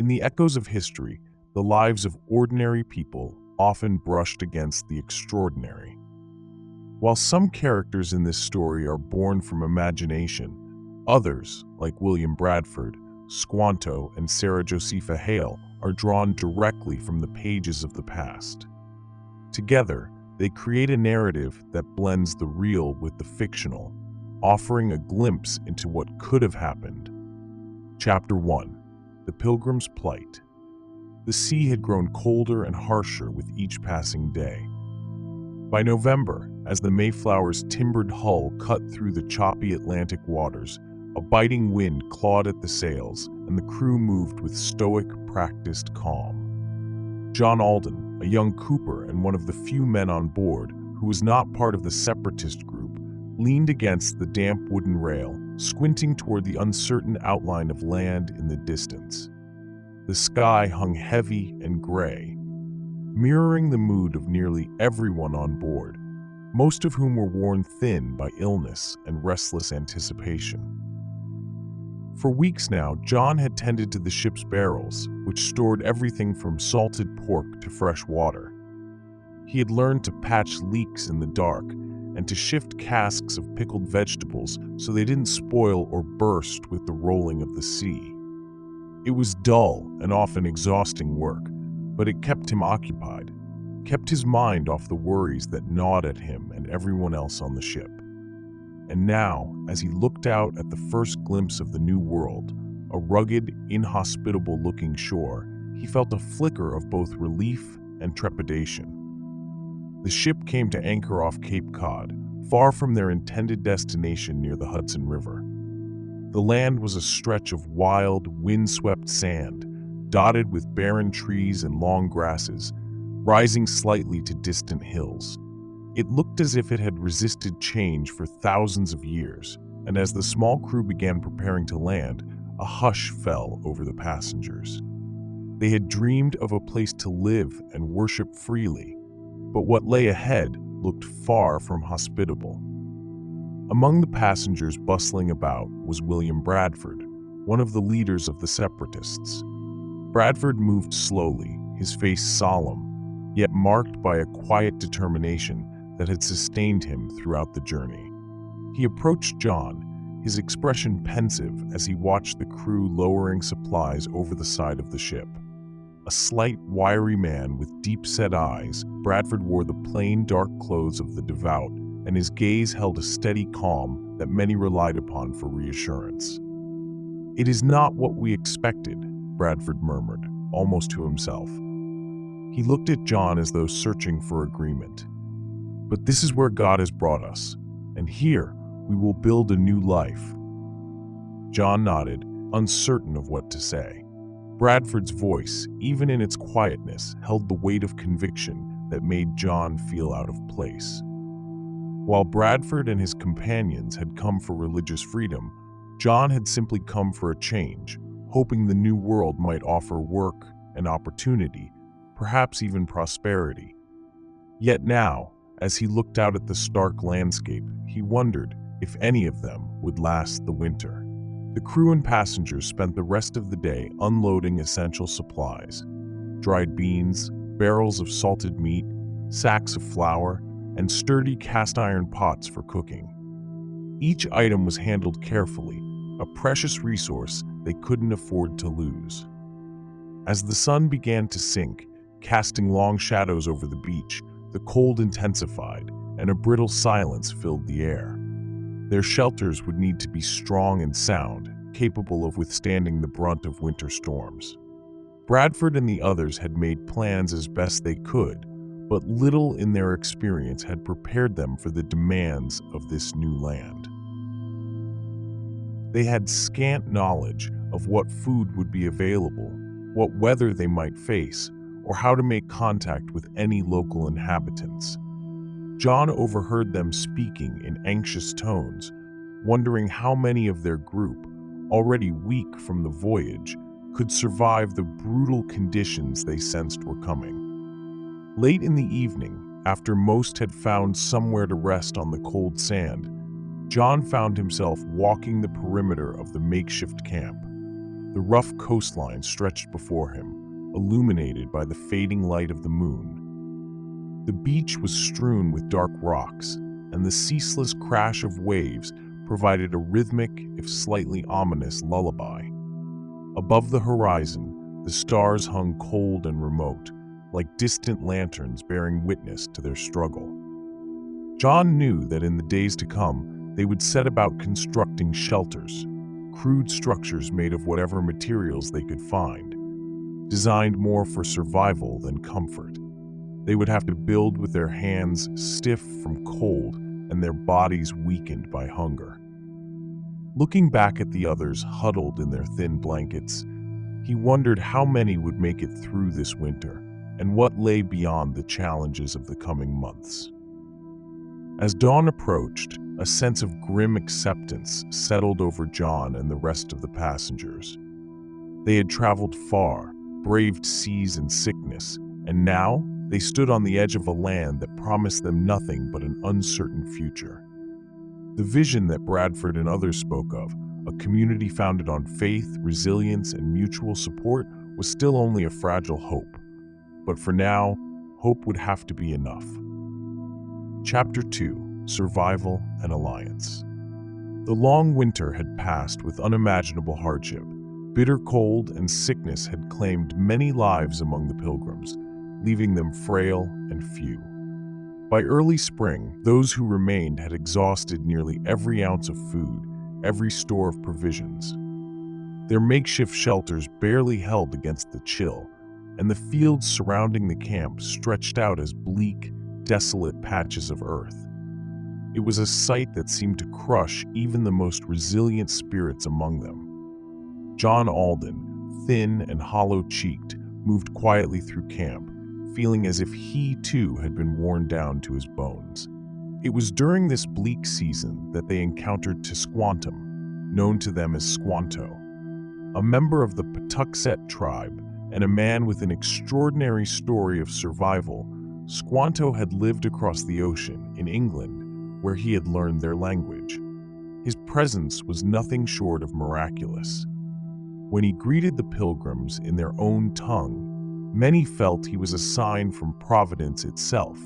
In the echoes of history, the lives of ordinary people often brushed against the extraordinary. While some characters in this story are born from imagination, others, like William Bradford, Squanto, and Sarah Josepha Hale, are drawn directly from the pages of the past. Together, they create a narrative that blends the real with the fictional, offering a glimpse into what could have happened. Chapter 1: The Pilgrim's Plight. The sea had grown colder and harsher with each passing day. By November, as the Mayflower's timbered hull cut through the choppy Atlantic waters, a biting wind clawed at the sails, and the crew moved with stoic, practiced calm. John Alden, a young cooper and one of the few men on board who was not part of the separatist group, leaned against the damp wooden rail, squinting toward the uncertain outline of land in the distance. The sky hung heavy and gray, mirroring the mood of nearly everyone on board, most of whom were worn thin by illness and restless anticipation. For weeks now, John had tended to the ship's barrels, which stored everything from salted pork to fresh water. He had learned to patch leaks in the dark and to shift casks of pickled vegetables so they didn't spoil or burst with the rolling of the sea. It was dull and often exhausting work, but it kept him occupied, kept his mind off the worries that gnawed at him and everyone else on the ship. And now, as he looked out at the first glimpse of the new world, a rugged, inhospitable-looking shore, he felt a flicker of both relief and trepidation. The ship came to anchor off Cape Cod, far from their intended destination near the Hudson River. The land was a stretch of wild, wind-swept sand, dotted with barren trees and long grasses, rising slightly to distant hills. It looked as if it had resisted change for thousands of years, and as the small crew began preparing to land, a hush fell over the passengers. They had dreamed of a place to live and worship freely, but what lay ahead looked far from hospitable. Among the passengers bustling about was William Bradford, one of the leaders of the separatists. Bradford moved slowly, his face solemn, yet marked by a quiet determination that had sustained him throughout the journey. He approached John, his expression pensive as he watched the crew lowering supplies over the side of the ship. A slight, wiry man with deep-set eyes, Bradford wore the plain, dark clothes of the devout, and his gaze held a steady calm that many relied upon for reassurance. "It is not what we expected," Bradford murmured, almost to himself. He looked at John as though searching for agreement. "But this is where God has brought us, and here we will build a new life." John nodded, uncertain of what to say. Bradford's voice, even in its quietness, held the weight of conviction that made John feel out of place. While Bradford and his companions had come for religious freedom, John had simply come for a change, hoping the new world might offer work and opportunity, perhaps even prosperity. Yet now, as he looked out at the stark landscape, he wondered if any of them would last the winter. The crew and passengers spent the rest of the day unloading essential supplies: dried beans, barrels of salted meat, sacks of flour, and sturdy cast-iron pots for cooking. Each item was handled carefully, a precious resource they couldn't afford to lose. As the sun began to sink, casting long shadows over the beach, the cold intensified, and a brittle silence filled the air. Their shelters would need to be strong and sound, capable of withstanding the brunt of winter storms. Bradford and the others had made plans as best they could, but little in their experience had prepared them for the demands of this new land. They had scant knowledge of what food would be available, what weather they might face, or how to make contact with any local inhabitants. John overheard them speaking in anxious tones, wondering how many of their group, already weak from the voyage, could survive the brutal conditions they sensed were coming. Late in the evening, after most had found somewhere to rest on the cold sand, John found himself walking the perimeter of the makeshift camp. The rough coastline stretched before him, illuminated by the fading light of the moon. The beach was strewn with dark rocks, and the ceaseless crash of waves provided a rhythmic, if slightly ominous, lullaby. Above the horizon, the stars hung cold and remote, like distant lanterns bearing witness to their struggle. John knew that in the days to come, they would set about constructing shelters, crude structures made of whatever materials they could find, designed more for survival than comfort. They would have to build with their hands stiff from cold and their bodies weakened by hunger. Looking back at the others huddled in their thin blankets, he wondered how many would make it through this winter and what lay beyond the challenges of the coming months. As dawn approached, a sense of grim acceptance settled over John and the rest of the passengers. They had traveled far, braved seas and sickness, and now they stood on the edge of a land that promised them nothing but an uncertain future. The vision that Bradford and others spoke of, a community founded on faith, resilience, and mutual support, was still only a fragile hope. But for now, hope would have to be enough. Chapter 2: Survival and Alliance. The long winter had passed with unimaginable hardship. Bitter cold and sickness had claimed many lives among the pilgrims, leaving them frail and few. By early spring, those who remained had exhausted nearly every ounce of food, every store of provisions. Their makeshift shelters barely held against the chill, and the fields surrounding the camp stretched out as bleak, desolate patches of earth. It was a sight that seemed to crush even the most resilient spirits among them. John Alden, thin and hollow-cheeked, moved quietly through camp, feeling as if he too had been worn down to his bones. It was during this bleak season that they encountered Tisquantum, known to them as Squanto, a member of the Patuxet tribe and a man with an extraordinary story of survival. Squanto had lived across the ocean in England, where he had learned their language. His presence was nothing short of miraculous. When he greeted the pilgrims in their own tongue, many felt he was a sign from Providence itself,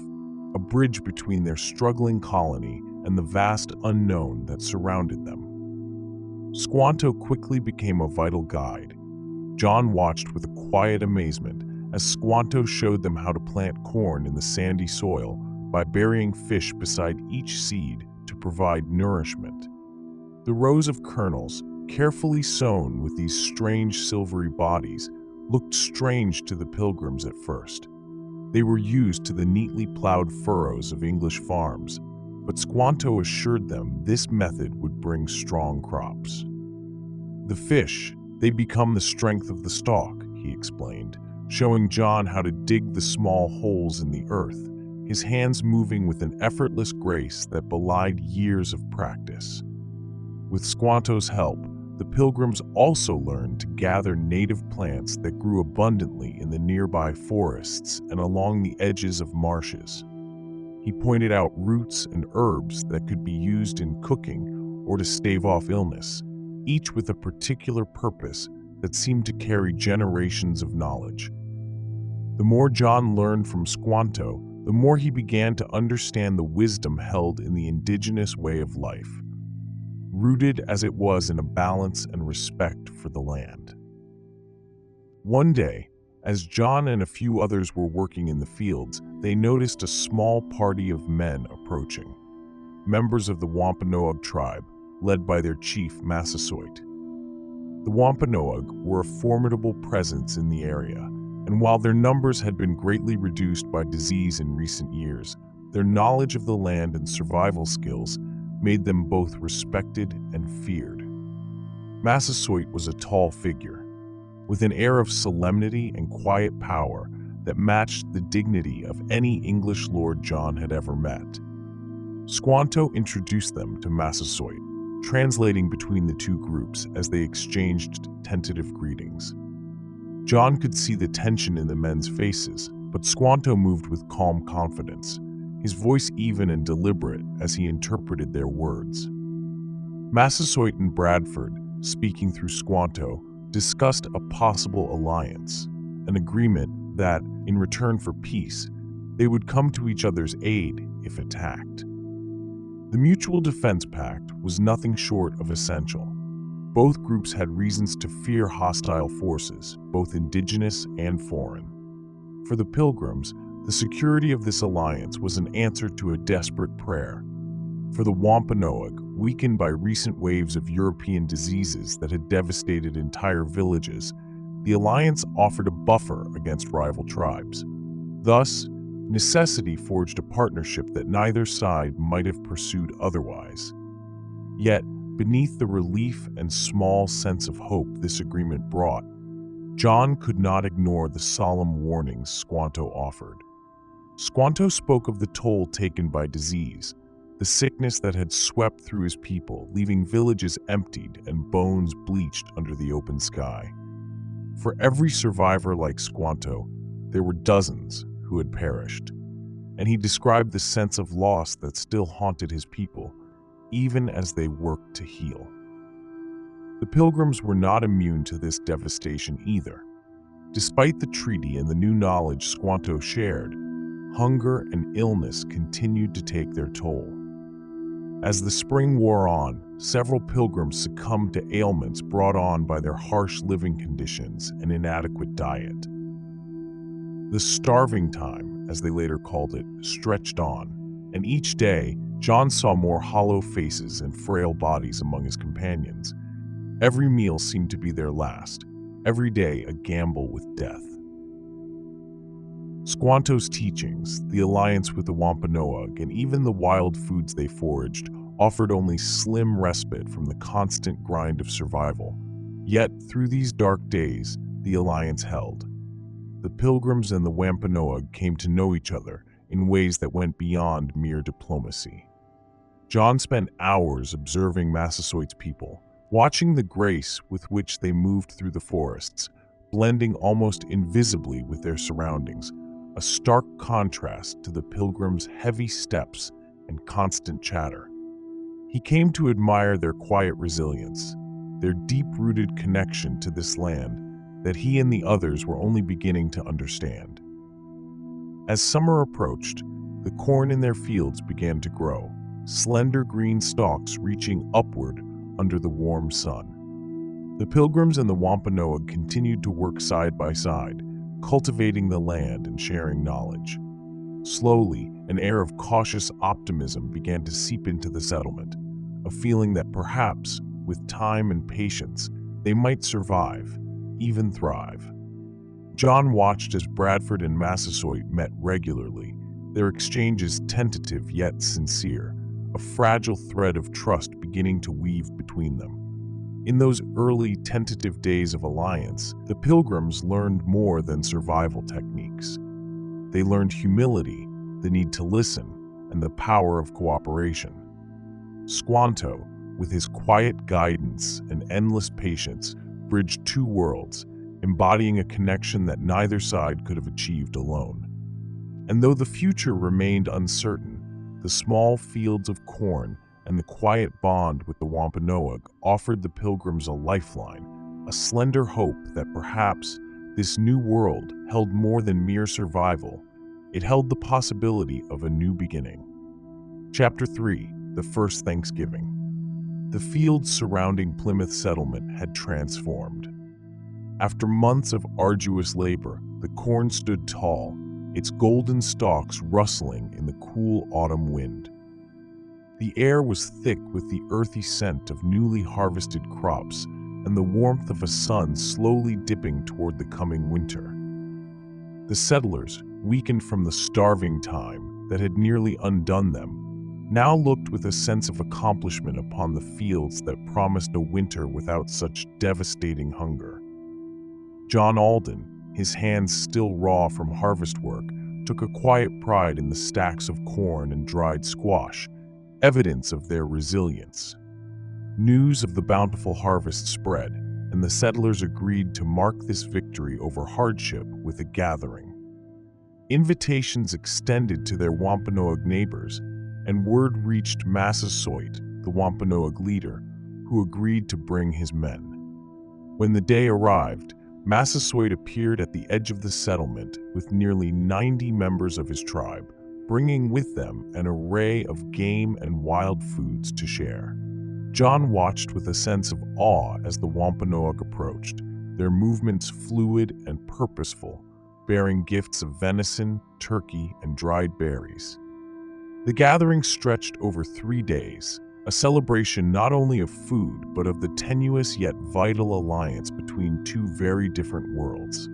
a bridge between their struggling colony and the vast unknown that surrounded them. Squanto quickly became a vital guide. John watched with a quiet amazement as Squanto showed them how to plant corn in the sandy soil by burying fish beside each seed to provide nourishment. The rows of kernels, carefully sown with these strange silvery bodies, looked strange to the pilgrims at first. They were used to the neatly plowed furrows of English farms, but Squanto assured them this method would bring strong crops. The fish, they become the strength of the stalk, he explained, showing John how to dig the small holes in the earth, his hands moving with an effortless grace that belied years of practice. With Squanto's help, the pilgrims also learned to gather native plants that grew abundantly in the nearby forests and along the edges of marshes. He pointed out roots and herbs that could be used in cooking or to stave off illness, each with a particular purpose that seemed to carry generations of knowledge. The more John learned from Squanto, the more he began to understand the wisdom held in the indigenous way of life, rooted as it was in a balance and respect for the land. One day, as John and a few others were working in the fields, they noticed a small party of men approaching, members of the Wampanoag tribe, led by their chief Massasoit. The Wampanoag were a formidable presence in the area, and while their numbers had been greatly reduced by disease in recent years, their knowledge of the land and survival skills made them both respected and feared. Massasoit was a tall figure, with an air of solemnity and quiet power that matched the dignity of any English lord John had ever met. Squanto introduced them to Massasoit, translating between the two groups as they exchanged tentative greetings. John could see the tension in the men's faces, but Squanto moved with calm confidence, his voice even and deliberate as he interpreted their words. Massasoit and Bradford, speaking through Squanto, discussed a possible alliance, an agreement that, in return for peace, they would come to each other's aid if attacked. The Mutual Defense Pact was nothing short of essential. Both groups had reasons to fear hostile forces, both indigenous and foreign. For the Pilgrims, the security of this alliance was an answer to a desperate prayer. For the Wampanoag, weakened by recent waves of European diseases that had devastated entire villages, the alliance offered a buffer against rival tribes. Thus, necessity forged a partnership that neither side might have pursued otherwise. Yet, beneath the relief and small sense of hope this agreement brought, John could not ignore the solemn warnings Squanto offered. Squanto spoke of the toll taken by disease, the sickness that had swept through his people, leaving villages emptied and bones bleached under the open sky. For every survivor like Squanto, there were dozens who had perished, and he described the sense of loss that still haunted his people, even as they worked to heal. The Pilgrims were not immune to this devastation either. Despite the treaty and the new knowledge Squanto shared, hunger and illness continued to take their toll. As the spring wore on, several pilgrims succumbed to ailments brought on by their harsh living conditions and inadequate diet. The starving time, as they later called it, stretched on, and each day, John saw more hollow faces and frail bodies among his companions. Every meal seemed to be their last, every day a gamble with death. Squanto's teachings, the alliance with the Wampanoag, and even the wild foods they foraged offered only slim respite from the constant grind of survival. Yet, through these dark days, the alliance held. The Pilgrims and the Wampanoag came to know each other in ways that went beyond mere diplomacy. John spent hours observing Massasoit's people, watching the grace with which they moved through the forests, blending almost invisibly with their surroundings, a stark contrast to the Pilgrims' heavy steps and constant chatter. He came to admire their quiet resilience, their deep-rooted connection to this land that he and the others were only beginning to understand. As summer approached, the corn in their fields began to grow, slender green stalks reaching upward under the warm sun. The Pilgrims and the Wampanoag continued to work side by side, cultivating the land and sharing knowledge. Slowly, an air of cautious optimism began to seep into the settlement, a feeling that perhaps, with time and patience, they might survive, even thrive. John watched as Bradford and Massasoit met regularly, their exchanges tentative yet sincere, a fragile thread of trust beginning to weave between them. In those early tentative days of alliance, the Pilgrims learned more than survival techniques. They learned humility, the need to listen, and the power of cooperation. Squanto, with his quiet guidance and endless patience, bridged two worlds, embodying a connection that neither side could have achieved alone. And though the future remained uncertain, the small fields of corn and the quiet bond with the Wampanoag offered the Pilgrims a lifeline, a slender hope that perhaps this new world held more than mere survival. It held the possibility of a new beginning. Chapter 3: The First Thanksgiving. The fields surrounding Plymouth settlement had transformed. After months of arduous labor, the corn stood tall, its golden stalks rustling in the cool autumn wind. The air was thick with the earthy scent of newly harvested crops and the warmth of a sun slowly dipping toward the coming winter. The settlers, weakened from the starving time that had nearly undone them, now looked with a sense of accomplishment upon the fields that promised a winter without such devastating hunger. John Alden, his hands still raw from harvest work, took a quiet pride in the stacks of corn and dried squash, evidence of their resilience. News of the bountiful harvest spread, and the settlers agreed to mark this victory over hardship with a gathering. Invitations extended to their Wampanoag neighbors, and word reached Massasoit, the Wampanoag leader, who agreed to bring his men. When the day arrived, Massasoit appeared at the edge of the settlement with nearly 90 members of his tribe, bringing with them an array of game and wild foods to share. John watched with a sense of awe as the Wampanoag approached, their movements fluid and purposeful, bearing gifts of venison, turkey, and dried berries. The gathering stretched over 3 days, a celebration not only of food but of the tenuous yet vital alliance between two very different worlds.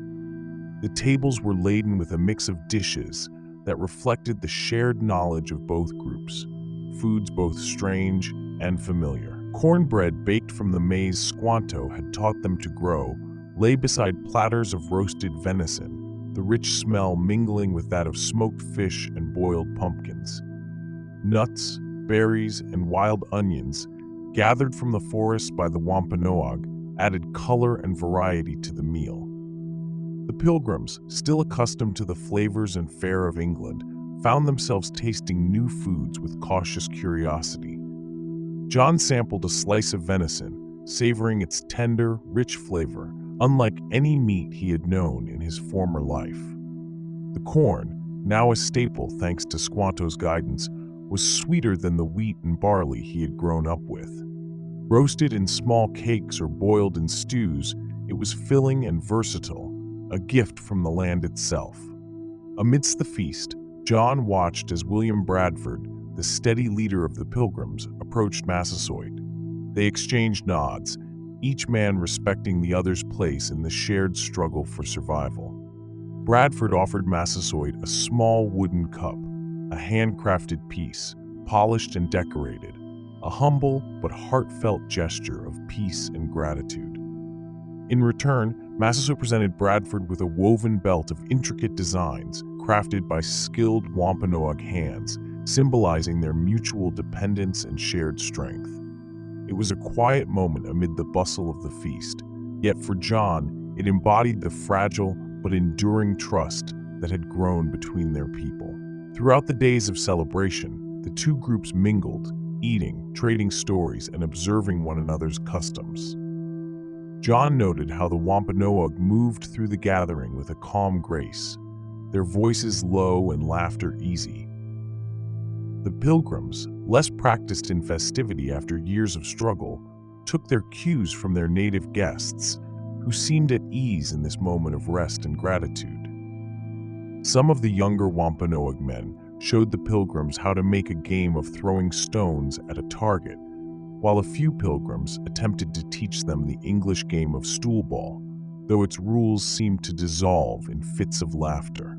The tables were laden with a mix of dishes that reflected the shared knowledge of both groups, foods both strange and familiar. Cornbread baked from the maize Squanto had taught them to grow lay beside platters of roasted venison, the rich smell mingling with that of smoked fish and boiled pumpkins. Nuts, berries, and wild onions, gathered from the forest by the Wampanoag, added color and variety to the meal. The pilgrims, still accustomed to the flavors and fare of England, found themselves tasting new foods with cautious curiosity. John sampled a slice of venison, savoring its tender, rich flavor, unlike any meat he had known in his former life. The corn, now a staple thanks to Squanto's guidance, was sweeter than the wheat and barley he had grown up with. Roasted in small cakes or boiled in stews, it was filling and versatile, a gift from the land itself. Amidst the feast, John watched as William Bradford, the steady leader of the pilgrims, approached Massasoit. They exchanged nods, each man respecting the other's place in the shared struggle for survival. Bradford offered Massasoit a small wooden cup, a handcrafted piece, polished and decorated, a humble but heartfelt gesture of peace and gratitude. In return, Massasoit presented Bradford with a woven belt of intricate designs crafted by skilled Wampanoag hands, symbolizing their mutual dependence and shared strength. It was a quiet moment amid the bustle of the feast, yet for John, it embodied the fragile but enduring trust that had grown between their people. Throughout the days of celebration, the two groups mingled, eating, trading stories, and observing one another's customs. John noted how the Wampanoag moved through the gathering with a calm grace, their voices low and laughter easy. The pilgrims, less practiced in festivity after years of struggle, took their cues from their native guests, who seemed at ease in this moment of rest and gratitude. Some of the younger Wampanoag men showed the pilgrims how to make a game of throwing stones at a target, while a few pilgrims attempted to teach them the English game of stool ball, though its rules seemed to dissolve in fits of laughter.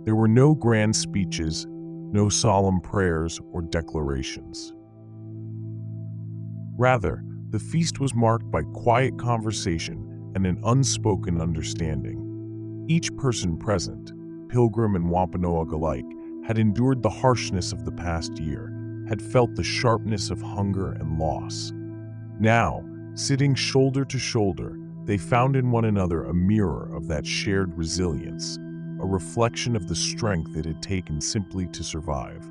There were no grand speeches, no solemn prayers or declarations. Rather, the feast was marked by quiet conversation and an unspoken understanding. Each person present, pilgrim and Wampanoag alike, had endured the harshness of the past year, had felt the sharpness of hunger and loss. Now, sitting shoulder to shoulder, they found in one another a mirror of that shared resilience, a reflection of the strength it had taken simply to survive.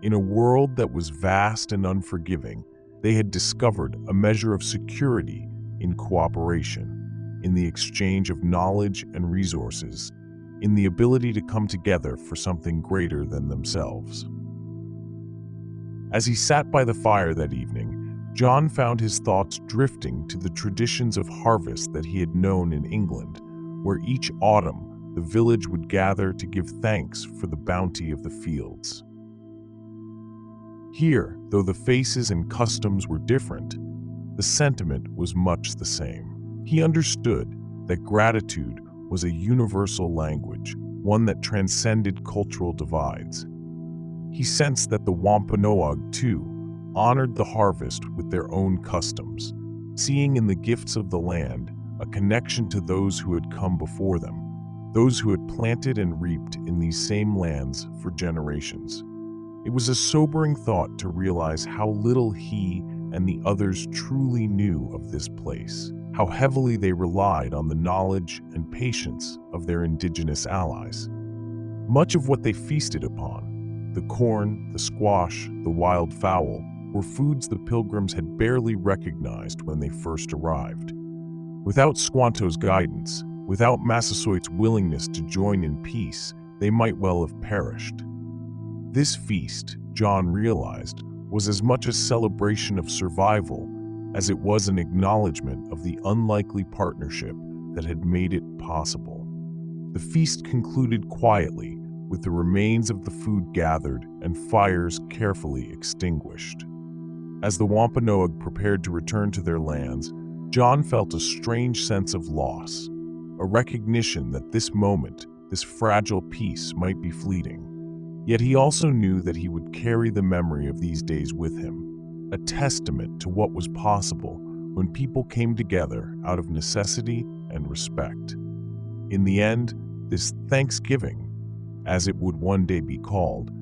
In a world that was vast and unforgiving, they had discovered a measure of security in cooperation, in the exchange of knowledge and resources, in the ability to come together for something greater than themselves. As he sat by the fire that evening, John found his thoughts drifting to the traditions of harvest that he had known in England, where each autumn the village would gather to give thanks for the bounty of the fields. Here, though the faces and customs were different, the sentiment was much the same. He understood that gratitude was a universal language, one that transcended cultural divides. He sensed that the Wampanoag, too, honored the harvest with their own customs, seeing in the gifts of the land a connection to those who had come before them, those who had planted and reaped in these same lands for generations. It was a sobering thought to realize how little he and the others truly knew of this place, how heavily they relied on the knowledge and patience of their indigenous allies. Much of what they feasted upon, the corn, the squash, the wild fowl, were foods the pilgrims had barely recognized when they first arrived. Without Squanto's guidance, without Massasoit's willingness to join in peace, they might well have perished. This feast, John realized, was as much a celebration of survival as it was an acknowledgement of the unlikely partnership that had made it possible. The feast concluded quietly, with the remains of the food gathered and fires carefully extinguished. As the Wampanoag prepared to return to their lands, John felt a strange sense of loss, a recognition that this moment, this fragile peace, might be fleeting. Yet he also knew that he would carry the memory of these days with him, a testament to what was possible when people came together out of necessity and respect. In the end, this Thanksgiving, as it would one day be called,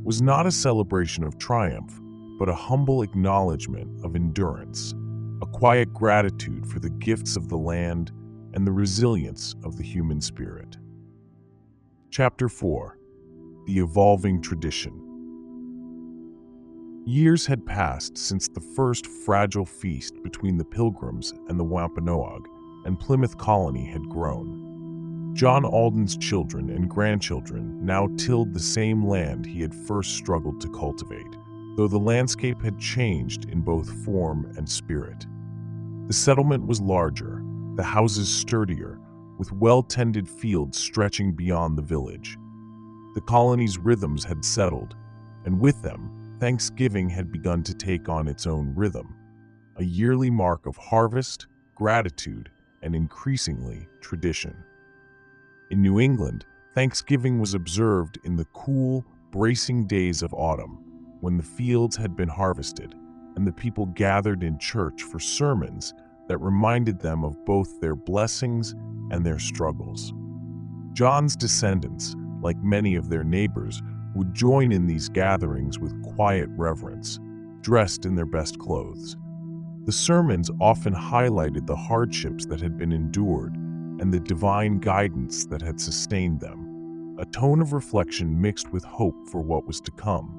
was not a celebration of triumph, but a humble acknowledgement of endurance, a quiet gratitude for the gifts of the land and the resilience of the human spirit. Chapter 4. The Evolving Tradition. Years had passed since the first fragile feast between the Pilgrims and the Wampanoag, and Plymouth Colony had grown. John Alden's children and grandchildren now tilled the same land he had first struggled to cultivate, though the landscape had changed in both form and spirit. The settlement was larger, the houses sturdier, with well-tended fields stretching beyond the village. The colony's rhythms had settled, and with them, Thanksgiving had begun to take on its own rhythm, a yearly mark of harvest, gratitude, and increasingly tradition. In New England, Thanksgiving was observed in the cool, bracing days of autumn, when the fields had been harvested, and the people gathered in church for sermons that reminded them of both their blessings and their struggles. John's descendants, like many of their neighbors, would join in these gatherings with quiet reverence, dressed in their best clothes. The sermons often highlighted the hardships that had been endured and the divine guidance that had sustained them, a tone of reflection mixed with hope for what was to come.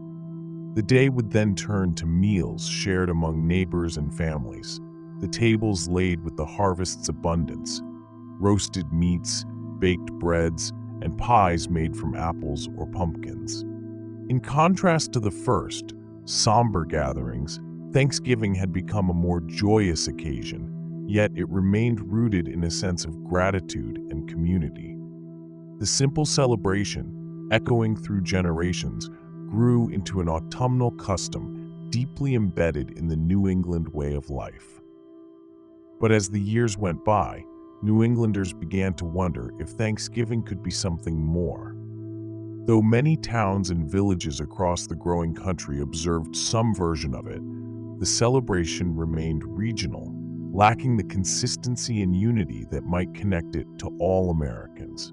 The day would then turn to meals shared among neighbors and families, the tables laid with the harvest's abundance, roasted meats, baked breads, and pies made from apples or pumpkins. In contrast to the first, somber gatherings, Thanksgiving had become a more joyous occasion, yet it remained rooted in a sense of gratitude and community. The simple celebration, echoing through generations, grew into an autumnal custom deeply embedded in the New England way of life. But as the years went by, New Englanders began to wonder if Thanksgiving could be something more. Though many towns and villages across the growing country observed some version of it, the celebration remained regional, lacking the consistency and unity that might connect it to all Americans.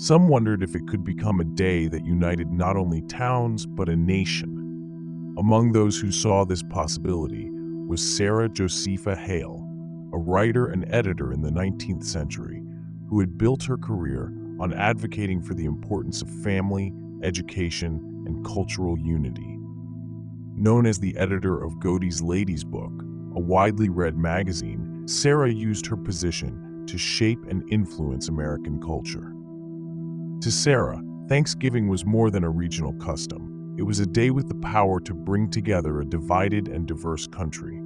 Some wondered if it could become a day that united not only towns but a nation. Among those who saw this possibility was Sarah Josepha Hale, a writer and editor in the 19th century, who had built her career on advocating for the importance of family, education, and cultural unity. Known as the editor of Godey's Lady's Book, a widely read magazine, Sarah used her position to shape and influence American culture. To Sarah, Thanksgiving was more than a regional custom. It was a day with the power to bring together a divided and diverse country.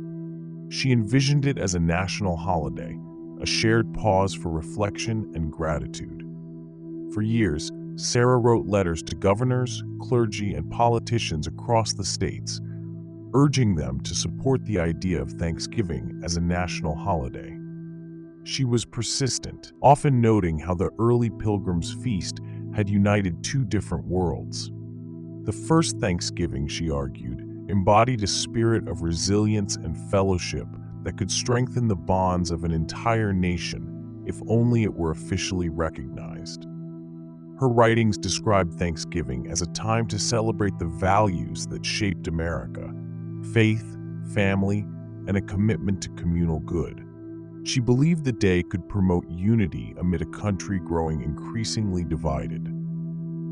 She envisioned it as a national holiday, a shared pause for reflection and gratitude. For years, Sarah wrote letters to governors, clergy, and politicians across the states, urging them to support the idea of Thanksgiving as a national holiday. She was persistent, often noting how the early Pilgrims' feast had united two different worlds. The first Thanksgiving, she argued, embodied a spirit of resilience and fellowship that could strengthen the bonds of an entire nation if only it were officially recognized. Her writings described Thanksgiving as a time to celebrate the values that shaped America: faith, family, and a commitment to communal good. She believed the day could promote unity amid a country growing increasingly divided.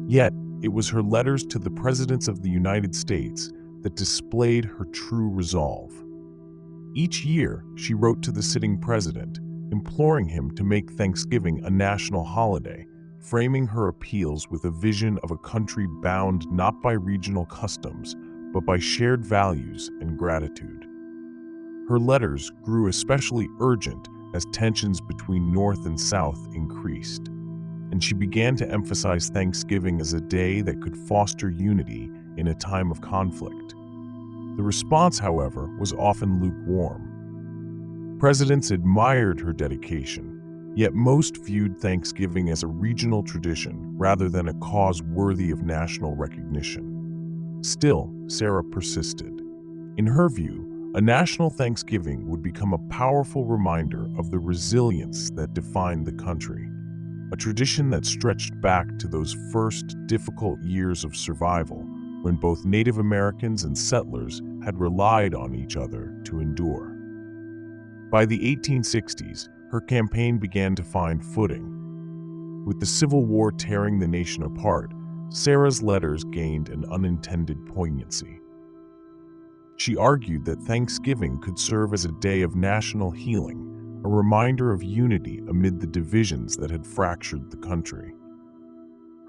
Yet, it was her letters to the presidents of the United States that displayed her true resolve. Each year, she wrote to the sitting president, imploring him to make Thanksgiving a national holiday, framing her appeals with a vision of a country bound not by regional customs, but by shared values and gratitude. Her letters grew especially urgent as tensions between North and South increased, and she began to emphasize Thanksgiving as a day that could foster unity in a time of conflict. The response, however, was often lukewarm. Presidents admired her dedication, yet most viewed Thanksgiving as a regional tradition rather than a cause worthy of national recognition. Still, Sarah persisted. In her view, a national Thanksgiving would become a powerful reminder of the resilience that defined the country, a tradition that stretched back to those first difficult years of survival when both Native Americans and settlers had relied on each other to endure. By the 1860s, her campaign began to find footing. With the Civil War tearing the nation apart, Sarah's letters gained an unintended poignancy. She argued that Thanksgiving could serve as a day of national healing, a reminder of unity amid the divisions that had fractured the country.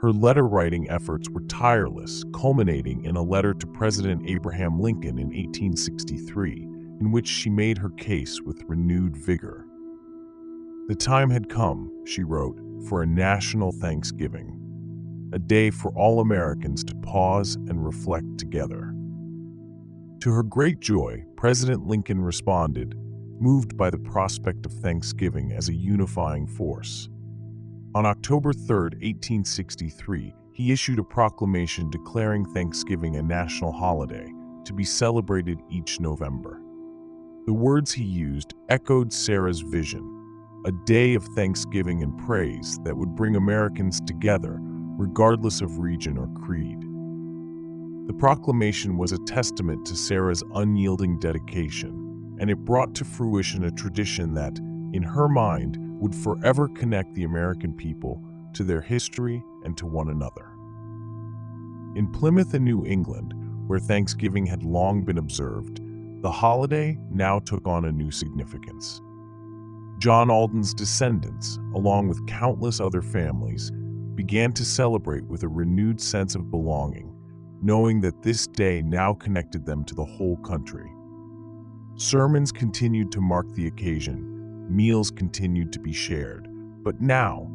Her letter-writing efforts were tireless, culminating in a letter to President Abraham Lincoln in 1863, in which she made her case with renewed vigor. The time had come, she wrote, for a national Thanksgiving, a day for all Americans to pause and reflect together. To her great joy, President Lincoln responded, moved by the prospect of Thanksgiving as a unifying force. On October 3, 1863, he issued a proclamation declaring Thanksgiving a national holiday to be celebrated each November. The words he used echoed Sarah's vision, a day of thanksgiving and praise that would bring Americans together, regardless of region or creed. The proclamation was a testament to Sarah's unyielding dedication, and it brought to fruition a tradition that, in her mind, would forever connect the American people to their history and to one another. In Plymouth and New England, where Thanksgiving had long been observed, the holiday now took on a new significance. John Alden's descendants, along with countless other families, began to celebrate with a renewed sense of belonging, knowing that this day now connected them to the whole country. Sermons continued to mark the occasion, meals continued to be shared, but now,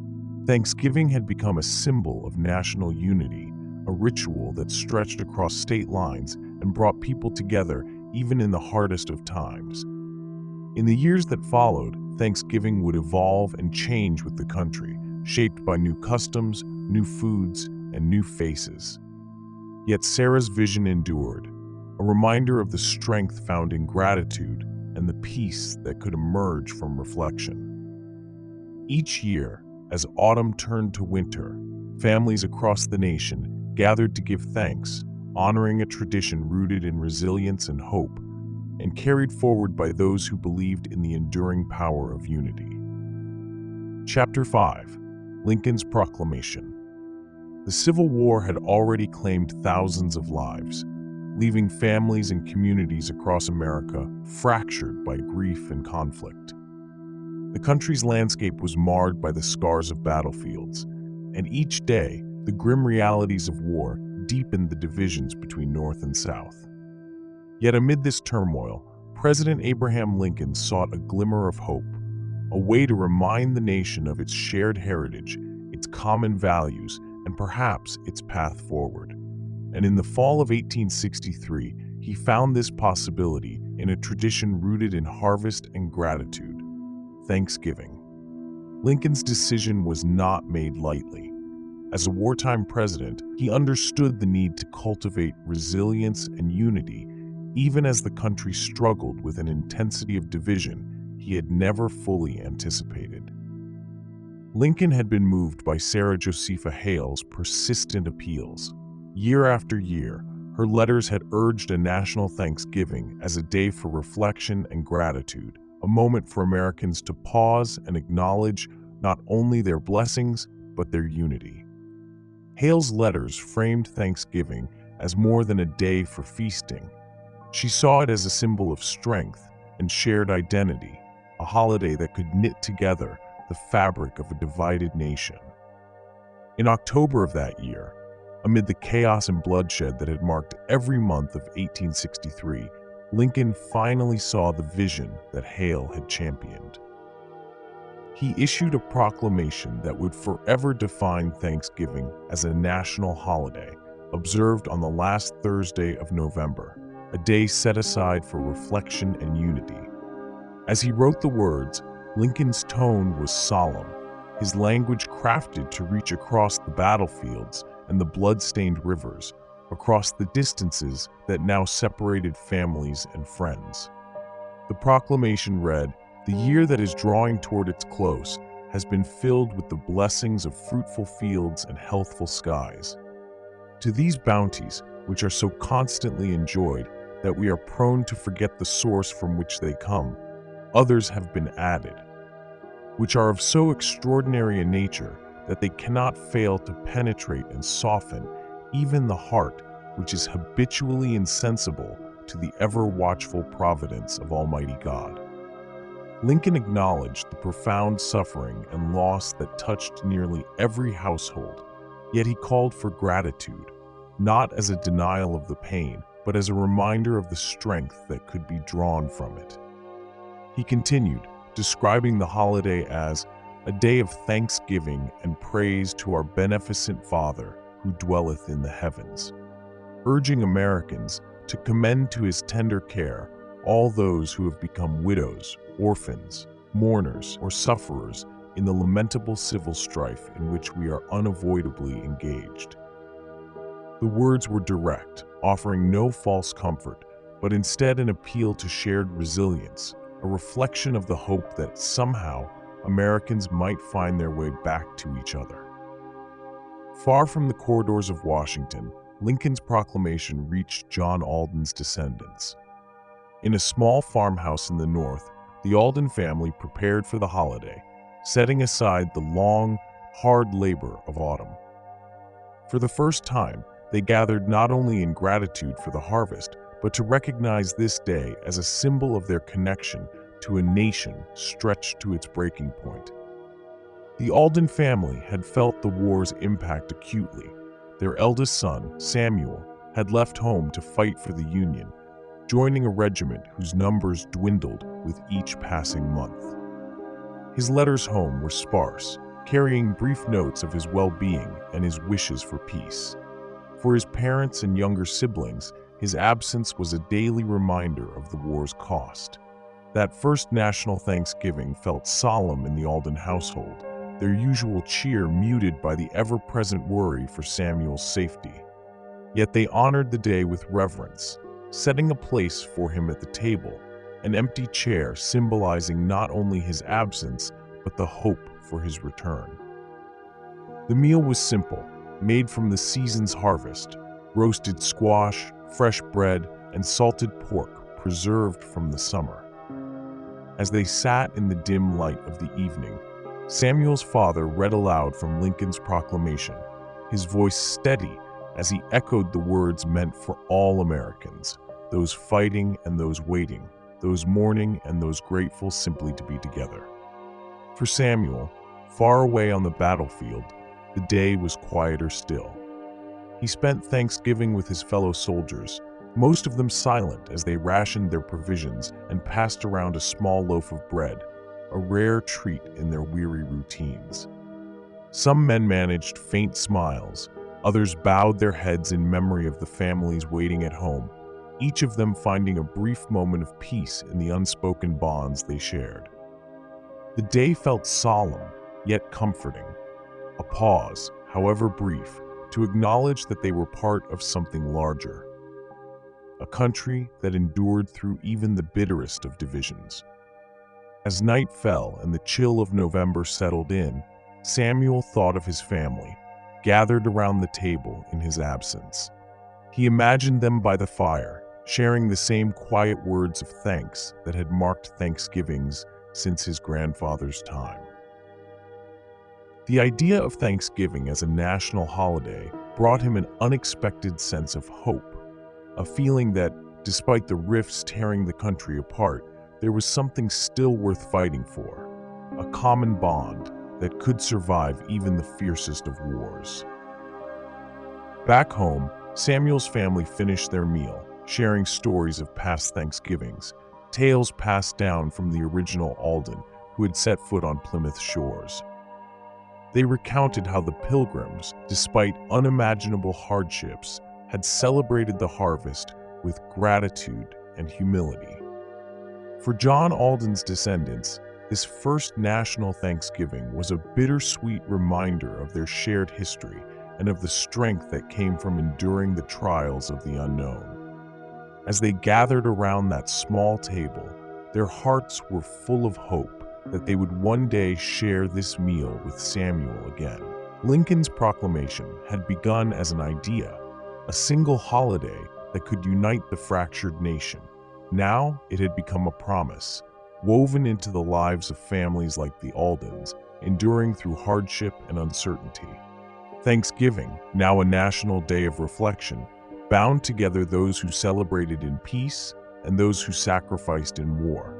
Thanksgiving had become a symbol of national unity, a ritual that stretched across state lines and brought people together even in the hardest of times. In the years that followed, Thanksgiving would evolve and change with the country, shaped by new customs, new foods, and new faces. Yet Sarah's vision endured, a reminder of the strength found in gratitude and the peace that could emerge from reflection. Each year, as autumn turned to winter, families across the nation gathered to give thanks, honoring a tradition rooted in resilience and hope, and carried forward by those who believed in the enduring power of unity. Chapter 5. Lincoln's Proclamation. The Civil War had already claimed thousands of lives, leaving families and communities across America fractured by grief and conflict. The country's landscape was marred by the scars of battlefields, and each day, the grim realities of war deepened the divisions between North and South. Yet amid this turmoil, President Abraham Lincoln sought a glimmer of hope, a way to remind the nation of its shared heritage, its common values, and perhaps its path forward. And in the fall of 1863, he found this possibility in a tradition rooted in harvest and gratitude: Thanksgiving. Lincoln's decision was not made lightly. As a wartime president, he understood the need to cultivate resilience and unity, even as the country struggled with an intensity of division he had never fully anticipated. Lincoln had been moved by Sarah Josepha Hale's persistent appeals. Year after year, her letters had urged a national Thanksgiving as a day for reflection and gratitude, a moment for Americans to pause and acknowledge not only their blessings, but their unity. Hale's letters framed Thanksgiving as more than a day for feasting. She saw it as a symbol of strength and shared identity, a holiday that could knit together the fabric of a divided nation. In October of that year, amid the chaos and bloodshed that had marked every month of 1863, Lincoln finally saw the vision that Hale had championed. He issued a proclamation that would forever define Thanksgiving as a national holiday, observed on the last Thursday of November, a day set aside for reflection and unity. As he wrote the words, Lincoln's tone was solemn, his language crafted to reach across the battlefields and the blood-stained rivers, across the distances that now separated families and friends. The proclamation read, "The year that is drawing toward its close has been filled with the blessings of fruitful fields and healthful skies. To these bounties, which are so constantly enjoyed that we are prone to forget the source from which they come, others have been added, which are of so extraordinary a nature that they cannot fail to penetrate and soften even the heart which is habitually insensible to the ever-watchful providence of Almighty God." Lincoln acknowledged the profound suffering and loss that touched nearly every household, yet he called for gratitude, not as a denial of the pain, but as a reminder of the strength that could be drawn from it. He continued, describing the holiday as a day of thanksgiving and praise to our beneficent Father who dwelleth in the heavens, urging Americans to commend to his tender care all those who have become widows, orphans, mourners, or sufferers in the lamentable civil strife in which we are unavoidably engaged. The words were direct, offering no false comfort, but instead an appeal to shared resilience, a reflection of the hope that somehow Americans might find their way back to each other. Far from the corridors of Washington, Lincoln's proclamation reached John Alden's descendants. In a small farmhouse in the North, the Alden family prepared for the holiday, setting aside the long, hard labor of autumn. For the first time, they gathered not only in gratitude for the harvest, but to recognize this day as a symbol of their connection to a nation stretched to its breaking point. The Alden family had felt the war's impact acutely. Their eldest son, Samuel, had left home to fight for the Union, joining a regiment whose numbers dwindled with each passing month. His letters home were sparse, carrying brief notes of his well-being and his wishes for peace. For his parents and younger siblings, his absence was a daily reminder of the war's cost. That first national Thanksgiving felt solemn in the Alden household, their usual cheer muted by the ever-present worry for Samuel's safety. Yet they honored the day with reverence, setting a place for him at the table, an empty chair symbolizing not only his absence, but the hope for his return. The meal was simple, made from the season's harvest: roasted squash, fresh bread, and salted pork preserved from the summer. As they sat in the dim light of the evening, Samuel's father read aloud from Lincoln's proclamation, his voice steady as he echoed the words meant for all Americans, those fighting and those waiting, those mourning and those grateful simply to be together. For Samuel, far away on the battlefield, the day was quieter still. He spent Thanksgiving with his fellow soldiers, most of them silent as they rationed their provisions and passed around a small loaf of bread, a rare treat in their weary routines. Some men managed faint smiles, others bowed their heads in memory of the families waiting at home, each of them finding a brief moment of peace in the unspoken bonds they shared. The day felt solemn, yet comforting, a pause, however brief, to acknowledge that they were part of something larger, a country that endured through even the bitterest of divisions. As night fell and the chill of November settled in, Samuel thought of his family, gathered around the table in his absence. He imagined them by the fire, sharing the same quiet words of thanks that had marked Thanksgivings since his grandfather's time. The idea of Thanksgiving as a national holiday brought him an unexpected sense of hope, a feeling that, despite the rifts tearing the country apart, there was something still worth fighting for, a common bond that could survive even the fiercest of wars. Back home, Samuel's family finished their meal, sharing stories of past Thanksgivings, tales passed down from the original Alden who had set foot on Plymouth shores. They recounted how the Pilgrims, despite unimaginable hardships, had celebrated the harvest with gratitude and humility. For John Alden's descendants, this first national Thanksgiving was a bittersweet reminder of their shared history and of the strength that came from enduring the trials of the unknown. As they gathered around that small table, their hearts were full of hope that they would one day share this meal with Samuel again. Lincoln's proclamation had begun as an idea, a single holiday that could unite the fractured nation. Now it had become a promise, woven into the lives of families like the Aldens, enduring through hardship and uncertainty. Thanksgiving, now a national day of reflection, bound together those who celebrated in peace and those who sacrificed in war,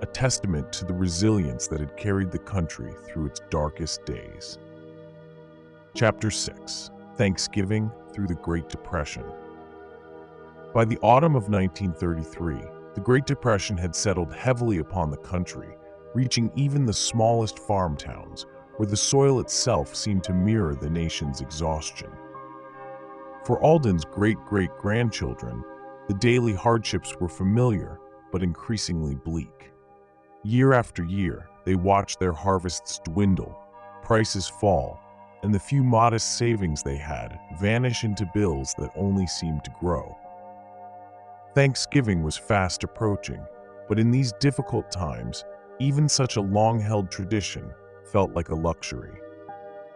a testament to the resilience that had carried the country through its darkest days. Chapter 6: Thanksgiving Through the Great Depression. By the autumn of 1933, the Great Depression had settled heavily upon the country, reaching even the smallest farm towns, where the soil itself seemed to mirror the nation's exhaustion. For Alden's great-great-grandchildren, the daily hardships were familiar but increasingly bleak. Year after year, they watched their harvests dwindle, prices fall, and the few modest savings they had vanish into bills that only seemed to grow. Thanksgiving was fast approaching, but in these difficult times, even such a long-held tradition felt like a luxury.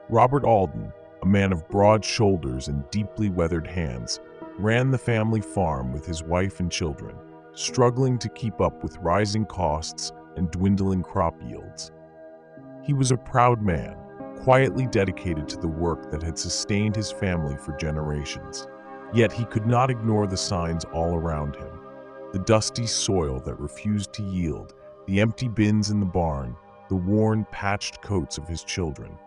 Robert Alden, a man of broad shoulders and deeply weathered hands, ran the family farm with his wife and children, struggling to keep up with rising costs and dwindling crop yields. He was a proud man, quietly dedicated to the work that had sustained his family for generations. Yet he could not ignore the signs all around him: the dusty soil that refused to yield, the empty bins in the barn, the worn, patched coats of his children.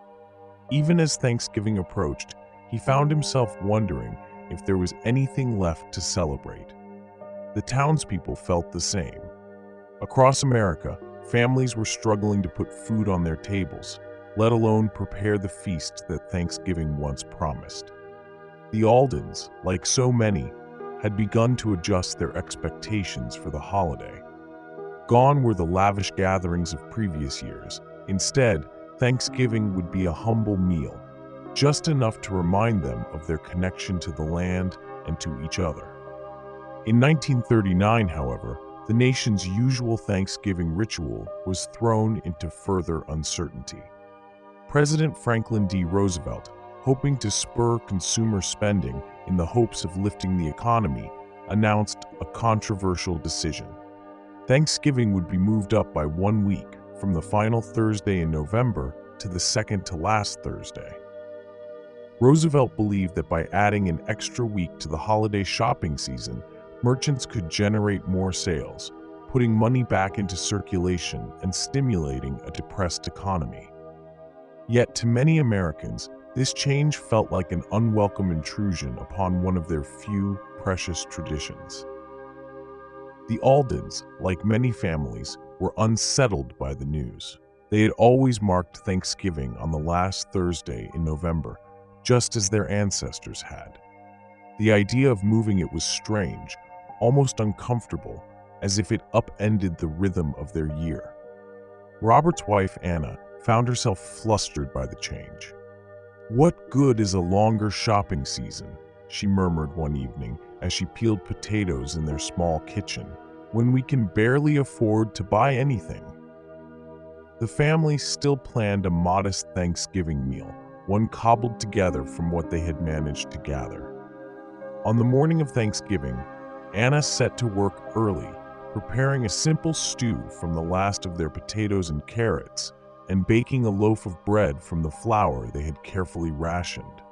Even as Thanksgiving approached, he found himself wondering if there was anything left to celebrate. The townspeople felt the same. Across America, families were struggling to put food on their tables, let alone prepare the feast that Thanksgiving once promised. The Aldens, like so many, had begun to adjust their expectations for the holiday. Gone were the lavish gatherings of previous years. Instead, Thanksgiving would be a humble meal, just enough to remind them of their connection to the land and to each other. In 1939, however, the nation's usual Thanksgiving ritual was thrown into further uncertainty. President Franklin D. Roosevelt, hoping to spur consumer spending in the hopes of lifting the economy, announced a controversial decision. Thanksgiving would be moved up by 1 week, from the final Thursday in November to the second to last Thursday. Roosevelt believed that by adding an extra week to the holiday shopping season, merchants could generate more sales, putting money back into circulation and stimulating a depressed economy. Yet to many Americans, this change felt like an unwelcome intrusion upon one of their few precious traditions. The Aldens, like many families, were unsettled by the news. They had always marked Thanksgiving on the last Thursday in November, just as their ancestors had. The idea of moving it was strange, almost uncomfortable, as if it upended the rhythm of their year. Robert's wife, Anna, found herself flustered by the change. "What good is a longer shopping season?" she murmured one evening as she peeled potatoes in their small kitchen, "when we can barely afford to buy anything." The family still planned a modest Thanksgiving meal, one cobbled together from what they had managed to gather. On the morning of Thanksgiving, Anna set to work early, preparing a simple stew from the last of their potatoes and carrots, and baking a loaf of bread from the flour they had carefully rationed.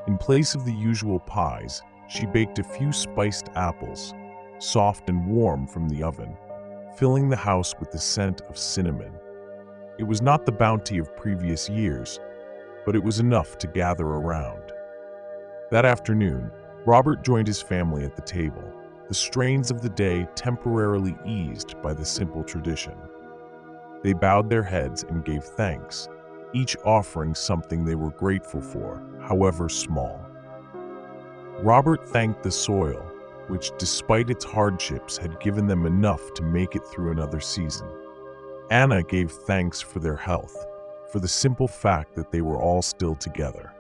In place of the usual pies, she baked a few spiced apples, soft and warm from the oven, filling the house with the scent of cinnamon. It was not the bounty of previous years, but it was enough to gather around. That afternoon, Robert joined his family at the table, the strains of the day temporarily eased by the simple tradition. They bowed their heads and gave thanks, each offering something they were grateful for, however small. Robert thanked the soil, which, despite its hardships, had given them enough to make it through another season. Anna gave thanks for their health, for the simple fact that they were all still together.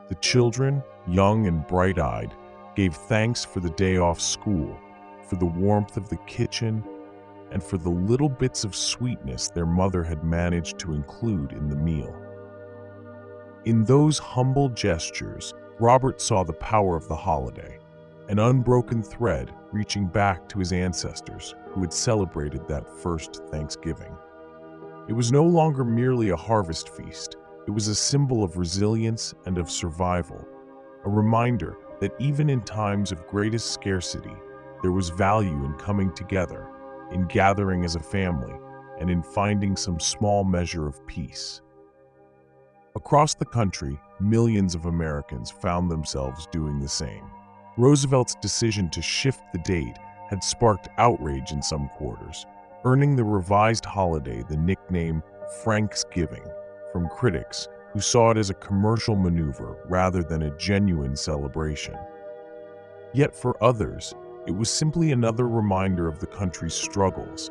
The children, young and bright-eyed, gave thanks for the day off school, for the warmth of the kitchen, and for the little bits of sweetness their mother had managed to include in the meal. In those humble gestures, Robert saw the power of the holiday, an unbroken thread reaching back to his ancestors who had celebrated that first Thanksgiving. It was no longer merely a harvest feast. It was a symbol of resilience and of survival, a reminder that even in times of greatest scarcity, there was value in coming together, in gathering as a family, and in finding some small measure of peace. Across the country, millions of Americans found themselves doing the same. Roosevelt's decision to shift the date had sparked outrage in some quarters, earning the revised holiday the nickname Franksgiving from critics who saw it as a commercial maneuver rather than a genuine celebration. Yet for others, it was simply another reminder of the country's struggles,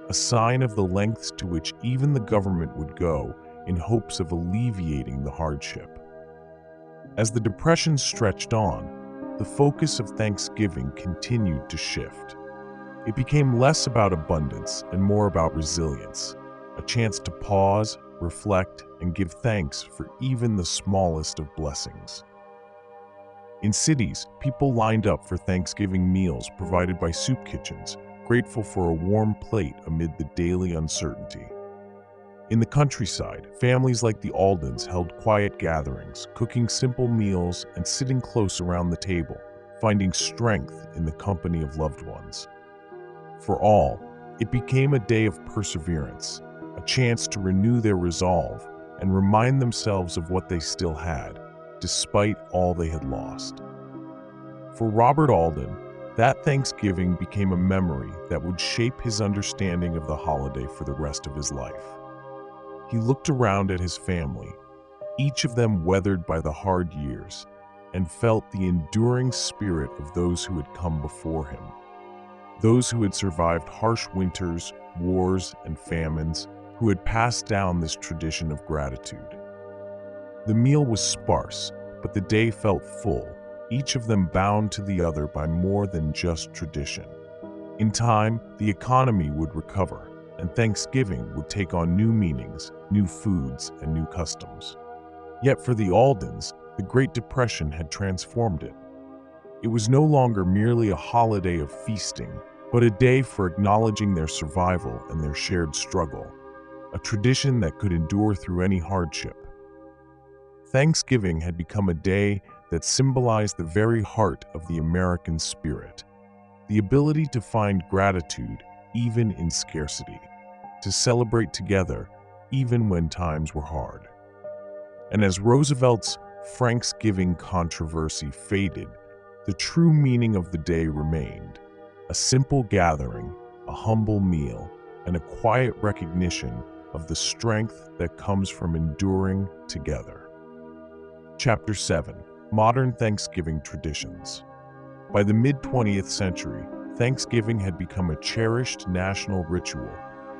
a sign of the lengths to which even the government would go in hopes of alleviating the hardship. As the Depression stretched on, the focus of Thanksgiving continued to shift. It became less about abundance and more about resilience, a chance to pause, reflect, and give thanks for even the smallest of blessings. In cities, people lined up for Thanksgiving meals provided by soup kitchens, grateful for a warm plate amid the daily uncertainty. In the countryside, families like the Aldens held quiet gatherings, cooking simple meals and sitting close around the table, finding strength in the company of loved ones. For all, it became a day of perseverance, a chance to renew their resolve and remind themselves of what they still had, despite all they had lost. For Robert Alden, that Thanksgiving became a memory that would shape his understanding of the holiday for the rest of his life. He looked around at his family, each of them weathered by the hard years, and felt the enduring spirit of those who had come before him, those who had survived harsh winters, wars, and famines, who had passed down this tradition of gratitude. The meal was sparse, but the day felt full, each of them bound to the other by more than just tradition. In time, the economy would recover, and Thanksgiving would take on new meanings, new foods, and new customs. Yet for the Aldens, the Great Depression had transformed it. It was no longer merely a holiday of feasting, but a day for acknowledging their survival and their shared struggle, a tradition that could endure through any hardship. Thanksgiving had become a day that symbolized the very heart of the American spirit, the ability to find gratitude even in scarcity, to celebrate together even when times were hard. And as Roosevelt's Franksgiving controversy faded, the true meaning of the day remained: a simple gathering, a humble meal, and a quiet recognition of the strength that comes from enduring together. Chapter 7: Modern Thanksgiving Traditions. By the mid-20th century, Thanksgiving had become a cherished national ritual,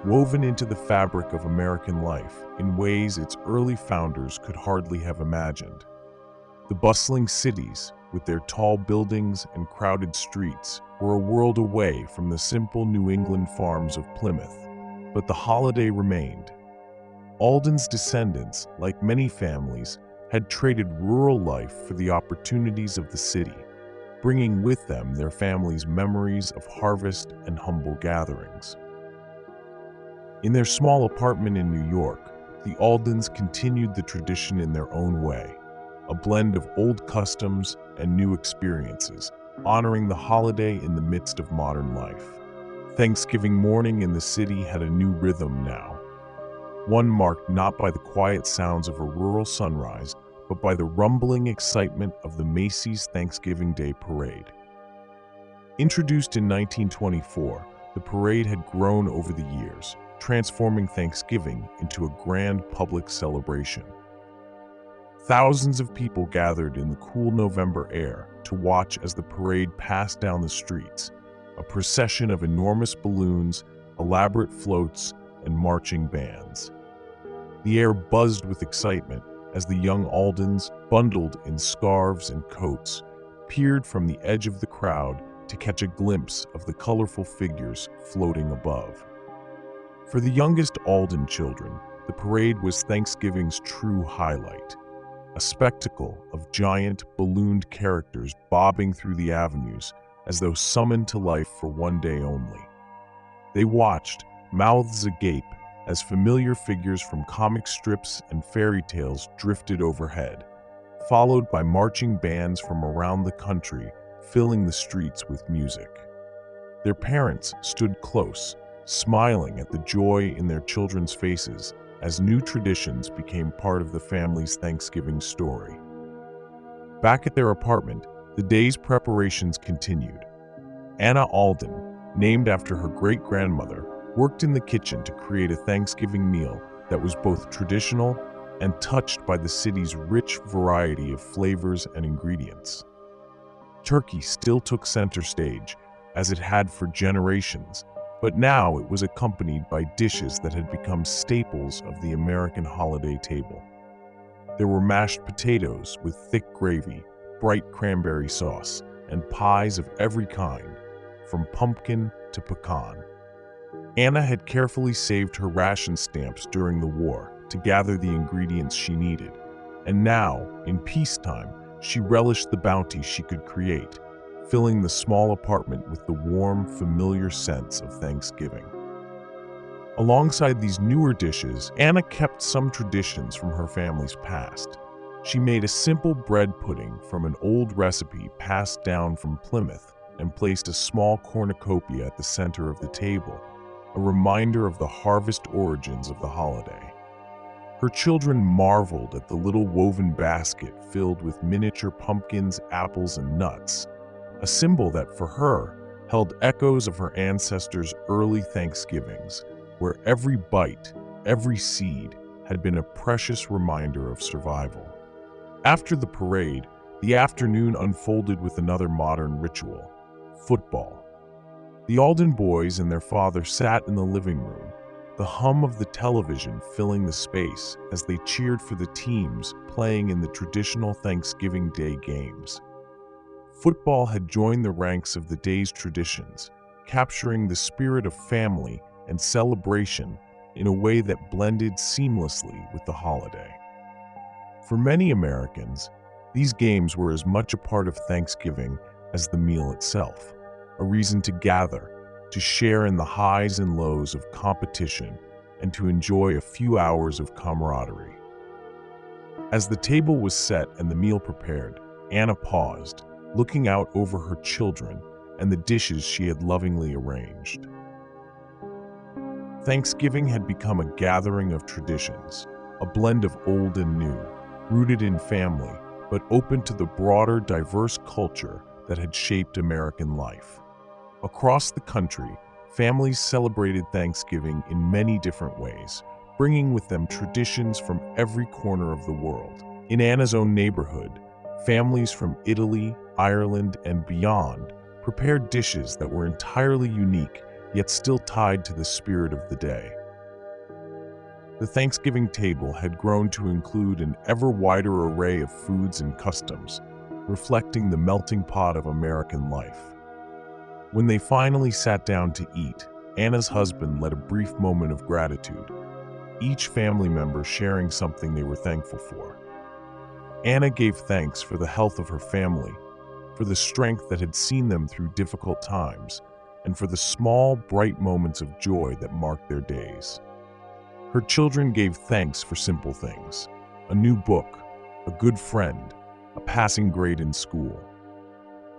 woven into the fabric of American life in ways its early founders could hardly have imagined. The bustling cities, with their tall buildings and crowded streets, were a world away from the simple New England farms of Plymouth, but the holiday remained. Alden's descendants, like many families, had traded rural life for the opportunities of the city, bringing with them their families' memories of harvest and humble gatherings. In their small apartment in New York, the Aldens continued the tradition in their own way, a blend of old customs and new experiences, honoring the holiday in the midst of modern life. Thanksgiving morning in the city had a new rhythm now, one marked not by the quiet sounds of a rural sunrise, but by the rumbling excitement of the Macy's Thanksgiving Day Parade. Introduced in 1924, the parade had grown over the years, transforming Thanksgiving into a grand public celebration. Thousands of people gathered in the cool November air to watch as the parade passed down the streets, a procession of enormous balloons, elaborate floats, and marching bands. The air buzzed with excitement as the young Aldens, bundled in scarves and coats, peered from the edge of the crowd to catch a glimpse of the colorful figures floating above. For the youngest Alden children, the parade was Thanksgiving's true highlight, a spectacle of giant, ballooned characters bobbing through the avenues as though summoned to life for one day only. They watched, mouths agape, as familiar figures from comic strips and fairy tales drifted overhead, followed by marching bands from around the country filling the streets with music. Their parents stood close, smiling at the joy in their children's faces as new traditions became part of the family's Thanksgiving story. Back at their apartment, the day's preparations continued. Anna Alden, named after her great-grandmother, worked in the kitchen to create a Thanksgiving meal that was both traditional and touched by the city's rich variety of flavors and ingredients. Turkey still took center stage, as it had for generations, but now it was accompanied by dishes that had become staples of the American holiday table. There were mashed potatoes with thick gravy, bright cranberry sauce, and pies of every kind, from pumpkin to pecan. Anna had carefully saved her ration stamps during the war to gather the ingredients she needed, and now, in peacetime, she relished the bounty she could create, filling the small apartment with the warm, familiar sense of Thanksgiving. Alongside these newer dishes, Anna kept some traditions from her family's past. She made a simple bread pudding from an old recipe passed down from Plymouth and placed a small cornucopia at the center of the table, a reminder of the harvest origins of the holiday. Her children marveled at the little woven basket filled with miniature pumpkins, apples, and nuts, a symbol that, for her, held echoes of her ancestors' early Thanksgivings, where every bite, every seed, had been a precious reminder of survival. After the parade, the afternoon unfolded with another modern ritual: football. The Alden boys and their father sat in the living room, the hum of the television filling the space as they cheered for the teams playing in the traditional Thanksgiving Day games. Football had joined the ranks of the day's traditions, capturing the spirit of family and celebration in a way that blended seamlessly with the holiday. For many Americans, these games were as much a part of Thanksgiving as the meal itself, a reason to gather, to share in the highs and lows of competition, and to enjoy a few hours of camaraderie. As the table was set and the meal prepared, Anna paused, looking out over her children and the dishes she had lovingly arranged. Thanksgiving had become a gathering of traditions, a blend of old and new, rooted in family, but open to the broader, diverse culture that had shaped American life. Across the country, families celebrated Thanksgiving in many different ways, bringing with them traditions from every corner of the world. In Anna's own neighborhood, families from Italy, Ireland, and beyond prepared dishes that were entirely unique, yet still tied to the spirit of the day. The Thanksgiving table had grown to include an ever wider array of foods and customs, reflecting the melting pot of American life. When they finally sat down to eat, Anna's husband led a brief moment of gratitude, each family member sharing something they were thankful for. Anna gave thanks for the health of her family, for the strength that had seen them through difficult times, and for the small, bright moments of joy that marked their days. Her children gave thanks for simple things: a new book, a good friend, a passing grade in school.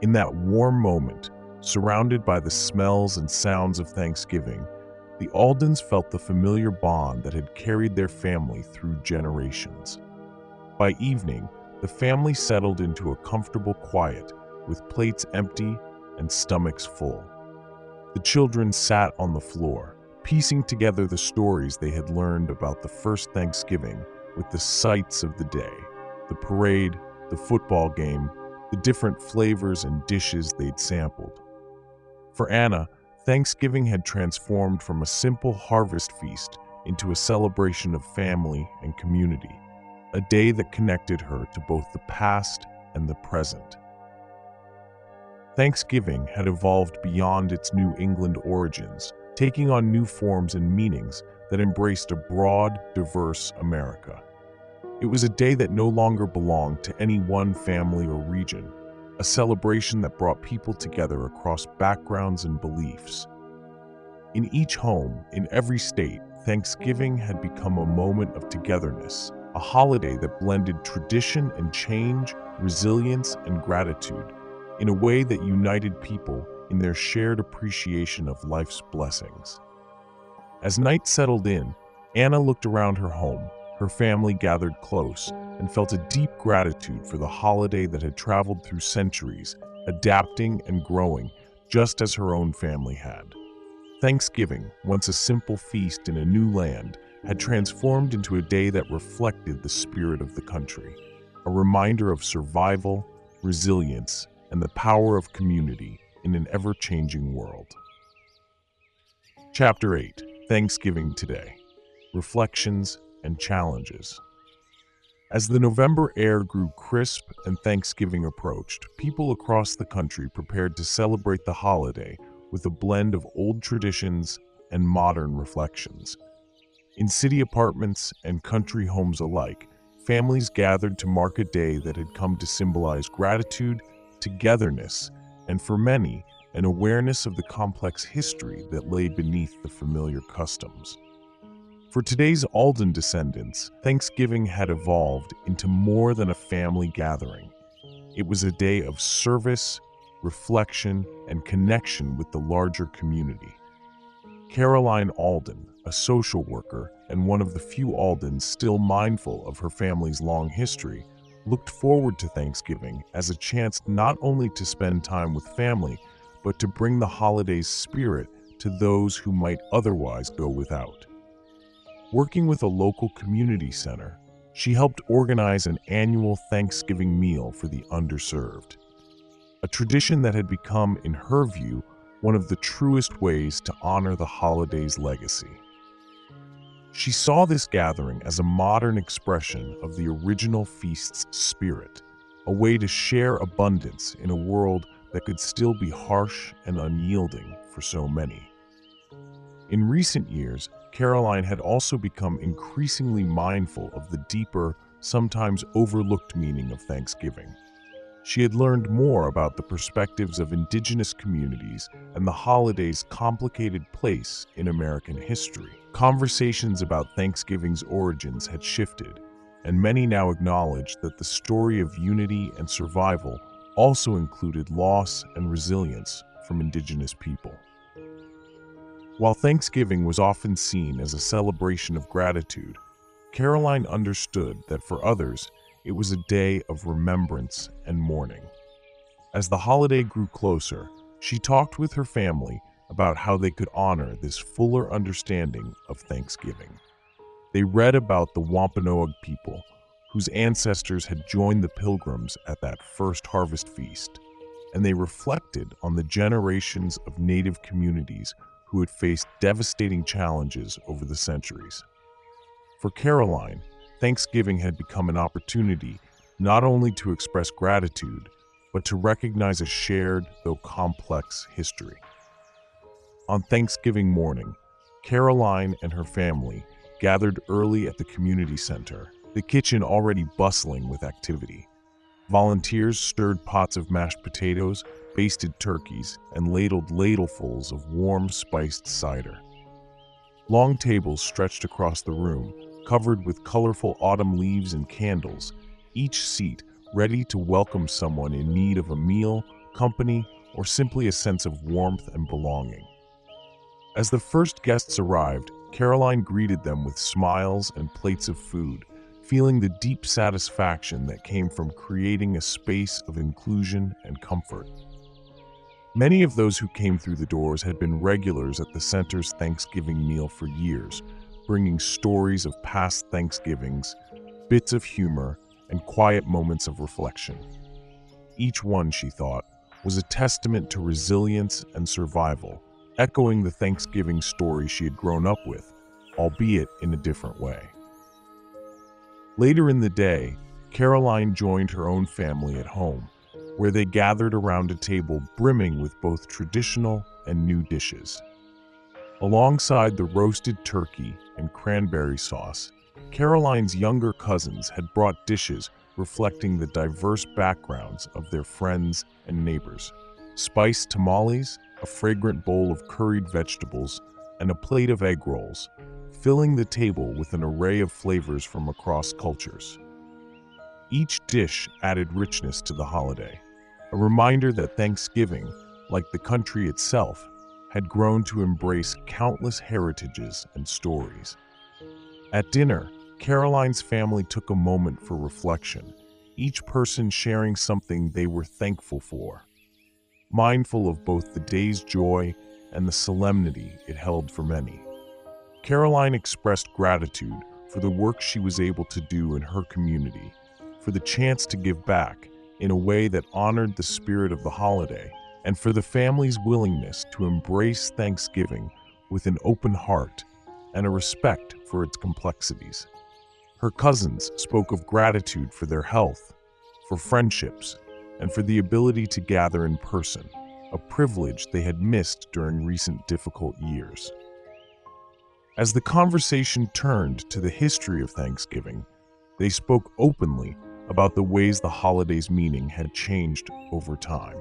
In that warm moment, Surrounded by the smells and sounds of Thanksgiving, the Aldens felt the familiar bond that had carried their family through generations. By evening, the family settled into a comfortable quiet, with plates empty and stomachs full. The children sat on the floor, piecing together the stories they had learned about the first Thanksgiving with the sights of the day, the parade, the football game, the different flavors and dishes they'd sampled. For Anna, Thanksgiving had transformed from a simple harvest feast into a celebration of family and community, a day that connected her to both the past and the present. Thanksgiving had evolved beyond its New England origins, taking on new forms and meanings that embraced a broad, diverse America. It was a day that no longer belonged to any one family or region, a celebration that brought people together across backgrounds and beliefs. In each home, in every state, Thanksgiving had become a moment of togetherness, a holiday that blended tradition and change, resilience and gratitude, in a way that united people in their shared appreciation of life's blessings. As night settled in, Anna looked around her home. Her family gathered close and felt a deep gratitude for the holiday that had traveled through centuries, adapting and growing just as her own family had. Thanksgiving, once a simple feast in a new land, had transformed into a day that reflected the spirit of the country, a reminder of survival, resilience, and the power of community in an ever-changing world. Chapter 8: Thanksgiving Today. Reflections and Challenges. As the November air grew crisp and Thanksgiving approached, people across the country prepared to celebrate the holiday with a blend of old traditions and modern reflections. In city apartments and country homes alike, families gathered to mark a day that had come to symbolize gratitude, togetherness, and for many, an awareness of the complex history that lay beneath the familiar customs. For today's Alden descendants, Thanksgiving had evolved into more than a family gathering. It was a day of service, reflection, and connection with the larger community. Caroline Alden, a social worker and one of the few Aldens still mindful of her family's long history, looked forward to Thanksgiving as a chance not only to spend time with family, but to bring the holiday's spirit to those who might otherwise go without. Working with a local community center, she helped organize an annual Thanksgiving meal for the underserved, a tradition that had become, in her view, one of the truest ways to honor the holiday's legacy. She saw this gathering as a modern expression of the original feast's spirit, a way to share abundance in a world that could still be harsh and unyielding for so many. In recent years, Caroline had also become increasingly mindful of the deeper, sometimes overlooked meaning of Thanksgiving. She had learned more about the perspectives of indigenous communities and the holiday's complicated place in American history. Conversations about Thanksgiving's origins had shifted, and many now acknowledged that the story of unity and survival also included loss and resilience from indigenous people. While Thanksgiving was often seen as a celebration of gratitude, Caroline understood that for others, it was a day of remembrance and mourning. As the holiday grew closer, she talked with her family about how they could honor this fuller understanding of Thanksgiving. They read about the Wampanoag people, whose ancestors had joined the Pilgrims at that first harvest feast, and they reflected on the generations of Native communities who had faced devastating challenges over the centuries. For Caroline, Thanksgiving had become an opportunity not only to express gratitude, but to recognize a shared, though complex, history. On Thanksgiving morning, Caroline and her family gathered early at the community center, the kitchen already bustling with activity. Volunteers stirred pots of mashed potatoes, basted turkeys, and ladled ladlefuls of warm, spiced cider. Long tables stretched across the room, covered with colorful autumn leaves and candles, each seat ready to welcome someone in need of a meal, company, or simply a sense of warmth and belonging. As the first guests arrived, Caroline greeted them with smiles and plates of food, feeling the deep satisfaction that came from creating a space of inclusion and comfort. Many of those who came through the doors had been regulars at the center's Thanksgiving meal for years, bringing stories of past Thanksgivings, bits of humor, and quiet moments of reflection. Each one, she thought, was a testament to resilience and survival, echoing the Thanksgiving story she had grown up with, albeit in a different way. Later in the day, Caroline joined her own family at home, where they gathered around a table brimming with both traditional and new dishes. Alongside the roasted turkey and cranberry sauce, Caroline's younger cousins had brought dishes reflecting the diverse backgrounds of their friends and neighbors. Spiced tamales, a fragrant bowl of curried vegetables, and a plate of egg rolls, filling the table with an array of flavors from across cultures. Each dish added richness to the holiday, a reminder that Thanksgiving, like the country itself, had grown to embrace countless heritages and stories. At dinner, Caroline's family took a moment for reflection, each person sharing something they were thankful for, mindful of both the day's joy and the solemnity it held for many. Caroline expressed gratitude for the work she was able to do in her community, for the chance to give back in a way that honored the spirit of the holiday, and for the family's willingness to embrace Thanksgiving with an open heart and a respect for its complexities. Her cousins spoke of gratitude for their health, for friendships, and for the ability to gather in person, a privilege they had missed during recent difficult years. As the conversation turned to the history of Thanksgiving, they spoke openly about the ways the holiday's meaning had changed over time.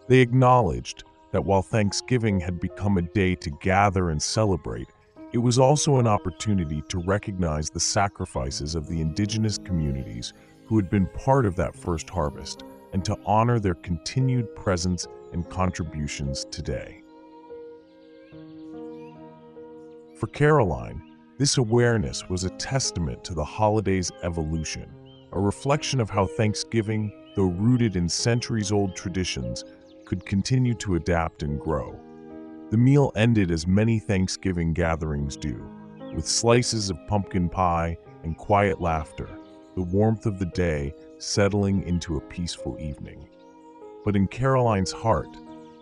They acknowledged that while Thanksgiving had become a day to gather and celebrate, it was also an opportunity to recognize the sacrifices of the indigenous communities who had been part of that first harvest and to honor their continued presence and contributions today. For Caroline, this awareness was a testament to the holiday's evolution, a reflection of how Thanksgiving, though rooted in centuries-old traditions, could continue to adapt and grow. The meal ended as many Thanksgiving gatherings do, with slices of pumpkin pie and quiet laughter, the warmth of the day settling into a peaceful evening. But in Caroline's heart,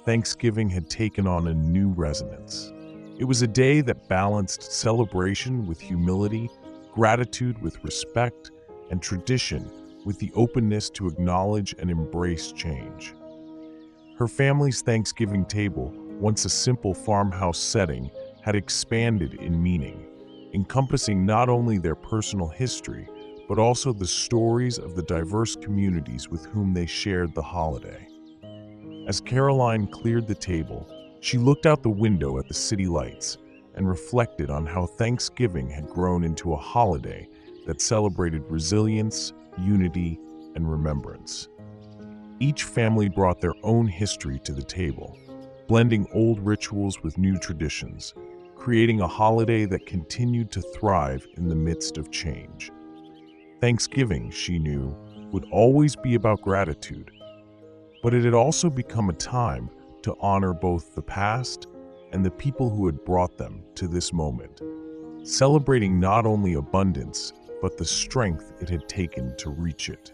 Thanksgiving had taken on a new resonance. It was a day that balanced celebration with humility, gratitude with respect, and tradition with the openness to acknowledge and embrace change. Her family's Thanksgiving table, once a simple farmhouse setting, had expanded in meaning, encompassing not only their personal history, but also the stories of the diverse communities with whom they shared the holiday. As Caroline cleared the table, she looked out the window at the city lights and reflected on how Thanksgiving had grown into a holiday that celebrated resilience, unity, and remembrance. Each family brought their own history to the table, blending old rituals with new traditions, creating a holiday that continued to thrive in the midst of change. Thanksgiving, she knew, would always be about gratitude, but it had also become a time to honor both the past and the people who had brought them to this moment, celebrating not only abundance, but the strength it had taken to reach it.